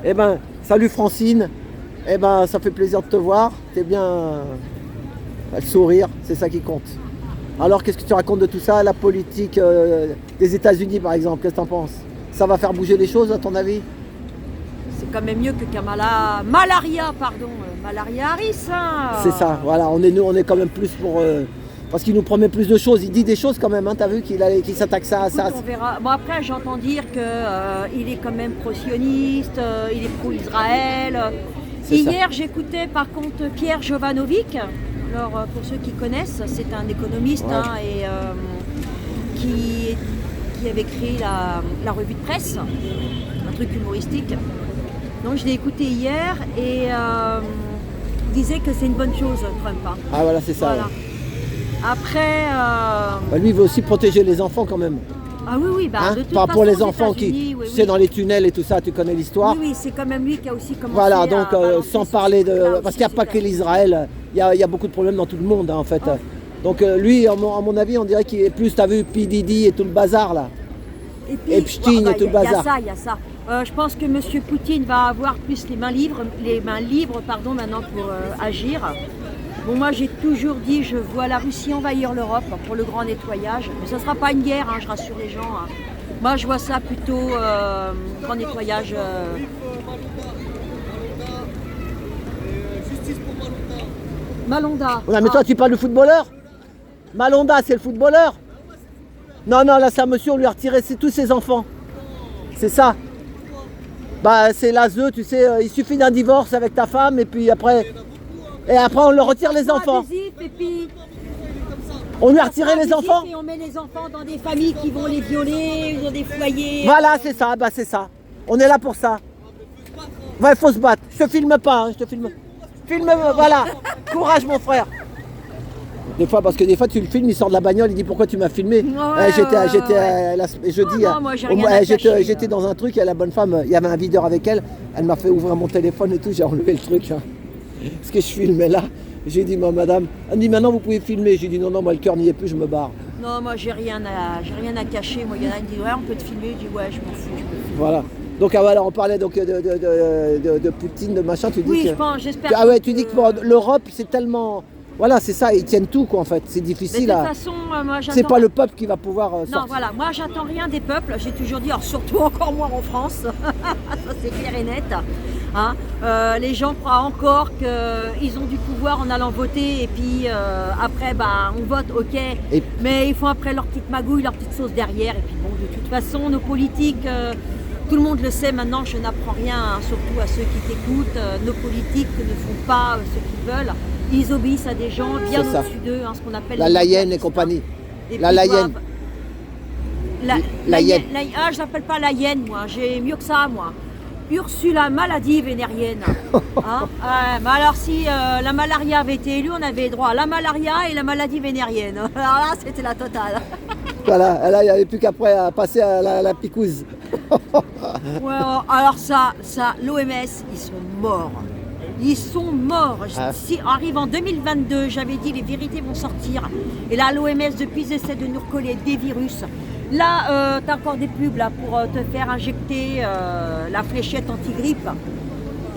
Eh ben, salut Francine. Eh ben, ça fait plaisir de te voir. T'es bien. Le sourire, c'est ça qui compte. Alors, qu'est-ce que tu racontes de tout ça? La politique des États-Unis, par exemple, qu'est-ce que t'en penses? Ça va faire bouger les choses, à ton avis? C'est quand même mieux que Malaria Harris. Hein. C'est ça, voilà. On est quand même plus pour. Parce qu'il nous promet plus de choses. Il dit des choses quand même, hein. T'as vu qu'il s'attaque ça à ça. On verra. Bon, après, j'entends dire qu'il est quand même pro-sioniste, il est pro-Israël. Hier, j'écoutais par contre Pierre Jovanovic. Alors, pour ceux qui connaissent, c'est un économiste qui avait créé la revue de presse, un truc humoristique. Donc, je l'ai écouté hier et il disait que c'est une bonne chose, Trump. Hein. Ah, voilà, c'est ça. Voilà. Ouais. Après. Lui, il veut aussi protéger les enfants quand même. Ah oui, bah, hein, de toute façon, pour les enfants qui, c'est dans les tunnels et tout ça, tu connais l'histoire. Oui, c'est quand même lui qui a aussi commencé. Voilà, donc sans parler de, parce qu'il n'y a pas que l'Israël, il y a beaucoup de problèmes dans tout le monde, hein, en fait. Oh. Donc lui, à mon avis, on dirait qu'il est plus, t'as vu, P. Diddy et tout le bazar là. Et Epstein et tout le bazar. Il y a ça. Je pense que M. Poutine va avoir plus les mains libres maintenant pour agir. Bon, moi j'ai toujours dit, je vois la Russie envahir l'Europe pour le grand nettoyage, mais ça ne sera pas une guerre, hein, je rassure les gens. Hein. Moi je vois ça plutôt grand nettoyage. Malonda. Ouais, mais toi tu parles du footballeur? Malonda c'est le footballeur? Non, là c'est un monsieur, on lui a retiré tous ses enfants. C'est ça. Bah c'est l'ASE, tu sais, il suffit d'un divorce avec ta femme et puis après... Et après, on leur retire les enfants. Et puis, on lui a retiré les enfants. Et on met les enfants dans des familles qui vont les violer, dans des foyers. Voilà, c'est ça, bah c'est ça. On est là pour ça. Ouais, il faut se battre. Je te filme pas, hein, je te filme. Filme-moi, voilà. Courage, mon frère. Des fois, parce que des fois, tu le filmes, il sort de la bagnole, il dit pourquoi tu m'as filmé. J'étais dans un truc, il y a la bonne femme, il y avait un videur avec elle, elle m'a fait ouvrir mon téléphone et tout, j'ai enlevé le truc. Hein. Ce que je filmais là, j'ai dit madame, elle me dit maintenant vous pouvez filmer, j'ai dit non moi le cœur n'y est plus, je me barre. Non moi j'ai rien à cacher, moi il y en a qui me dit ouais on peut te filmer, je dis ouais je m'en fous, je peux filmer. Voilà. Donc voilà, on parlait donc de Poutine, de machin, tu dis oui, j'espère. Ah ouais, tu dis que l'Europe c'est tellement. Voilà, c'est ça, ils tiennent tout quoi en fait, c'est difficile. Mais de toute façon, moi j'attends. C'est pas le peuple qui va pouvoir sortir. Non, voilà, moi j'attends rien des peuples, j'ai toujours dit, alors surtout encore moins en France, ça c'est clair et net. Hein. Les gens croient encore qu'ils ont du pouvoir en allant voter et puis après on vote, ok, mais ils font après leur petite magouille, leur petite sauce derrière et puis bon, de toute façon nos politiques, tout le monde le sait maintenant, je n'apprends rien, hein, surtout à ceux qui t'écoutent, nos politiques ne font pas ce qu'ils veulent. Ils obéissent à des gens bien au-dessus d'eux, hein, ce qu'on appelle la Layenne et compagnie. La Layenne. La Layenne. Ah, je l'appelle pas Layenne, moi. J'ai mieux que ça, moi. Ursula maladie vénérienne. Hein mais alors, si la malaria avait été élue, on avait droit à la malaria et la maladie vénérienne. Alors là, c'était la totale. Voilà, là, il n'y avait plus qu'après à passer à la picouse. Ouais, alors ça, l'OMS, ils sont morts. Ils sont morts. Si arrive en 2022, j'avais dit les vérités vont sortir. Et là, l'OMS, depuis, ils essaient de nous recoller des virus. Là, tu as encore des pubs là, pour te faire injecter la fléchette anti-grippe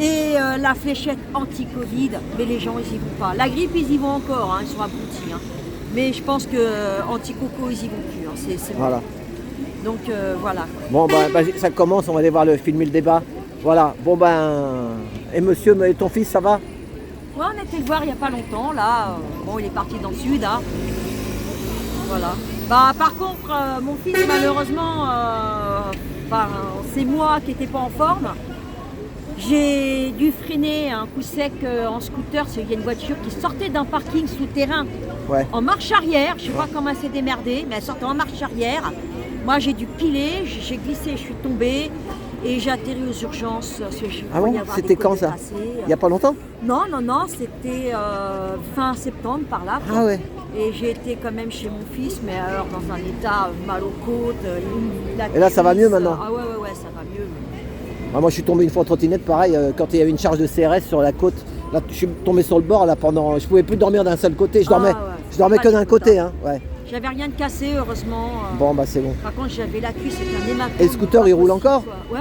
et la fléchette anti-Covid. Mais les gens, ils y vont pas. La grippe, ils y vont encore. Hein, ils sont abrutis. Hein. Mais je pense que anti-coco, ils y vont plus. Hein, c'est bon. Voilà. Donc, voilà. Bon, ça commence. On va aller voir le film et le débat. Voilà. Bon, et monsieur, ton fils, ça va? Ouais, on était le voir il n'y a pas longtemps, là. Bon, il est parti dans le sud, hein. Voilà. Par contre, mon fils, malheureusement, c'est moi qui n'étais pas en forme. J'ai dû freiner un coup sec en scooter, parce qu'il y a une voiture qui sortait d'un parking souterrain en marche arrière. Je ne sais pas comment elle s'est démerdée, mais elle sortait en marche arrière. Moi, j'ai dû piler, j'ai glissé, je suis tombée. Et j'ai atterri aux urgences. Ah bon? C'était quand ça? Il n'y a pas longtemps? Non, c'était fin septembre par là. Ah ouais. Et j'ai été quand même chez mon fils, mais alors dans un état mal aux côtes. Et là ça va mieux maintenant? Ah ouais, ça va mieux. Moi je suis tombé une fois en trottinette, pareil, quand il y avait une charge de CRS sur la côte. Là, je suis tombé sur le bord là pendant. Je pouvais plus dormir d'un seul côté. Je dormais que d'un côté. Hein. Ouais. J'avais rien de cassé, heureusement. Bon, bah c'est bon. Par contre, j'avais la cuisse, c'était un hématome. Et le scooter, il roule encore? Ouais.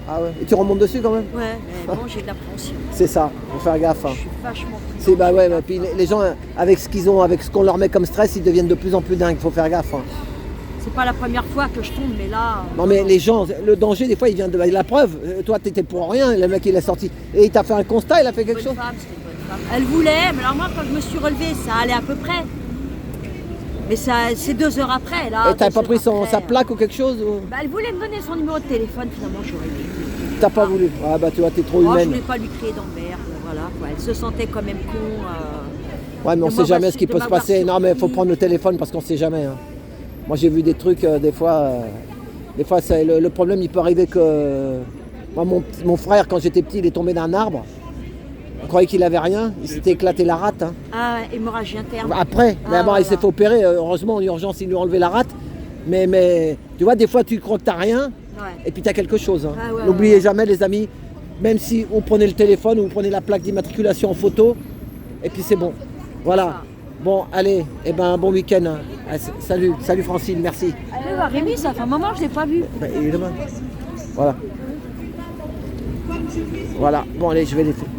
Ah ouais. Et tu remontes dessus quand même? Ouais, mais bon, j'ai de l'appréhension. C'est ça, faut faire gaffe. Hein. Je suis vachement C'est bah ouais, puis les gens, avec ce qu'ils ont, avec ce qu'on leur met comme stress, ils deviennent de plus en plus dingues, faut faire gaffe. Hein. C'est pas la première fois que je tombe, mais là... Non mais les gens, le danger des fois il vient de la preuve. Toi t'étais pour rien, le mec il est sorti. Et il t'a fait un constat, il a fait quelque chose? C'était une bonne femme. Elle voulait, mais alors moi quand je me suis relevée, ça allait à peu près. Mais ça, c'est 2 heures après là. Et t'avais pas pris sa plaque ou quelque chose ou... Bah, elle voulait me donner son numéro de téléphone, finalement j'aurais dit. T'as pas voulu? Ah bah tu vois, t'es trop Moi, je humaine. voulais pas lui créer d'emmerde, voilà. Quoi. Elle se sentait quand même con. Ouais mais on sait jamais ce qui peut se passer. Non mais il faut prendre le téléphone parce qu'on sait jamais. Hein. Moi j'ai vu des trucs, des fois le problème il peut arriver que... Moi mon frère quand j'étais petit il est tombé d'un arbre. On croyait qu'il avait rien, il s'était éclaté la rate. Hein. Ah, hémorragie interne. Après, mais bon, il s'est fait opérer, heureusement en urgence ils lui ont enlevé la rate. Mais tu vois des fois tu crois que t'as rien et puis t'as quelque chose. Hein. Ah, N'oubliez jamais les amis, même si vous prenez le téléphone ou vous prenez la plaque d'immatriculation en photo, et puis c'est bon. Voilà. Bon, allez, et ben bon week-end. Hein. Salut Francine, merci. Allez voir Rémi, ça fait un moment que je l'ai pas vu. Bah, évidemment. Voilà. Voilà. Bon allez, je vais les faire.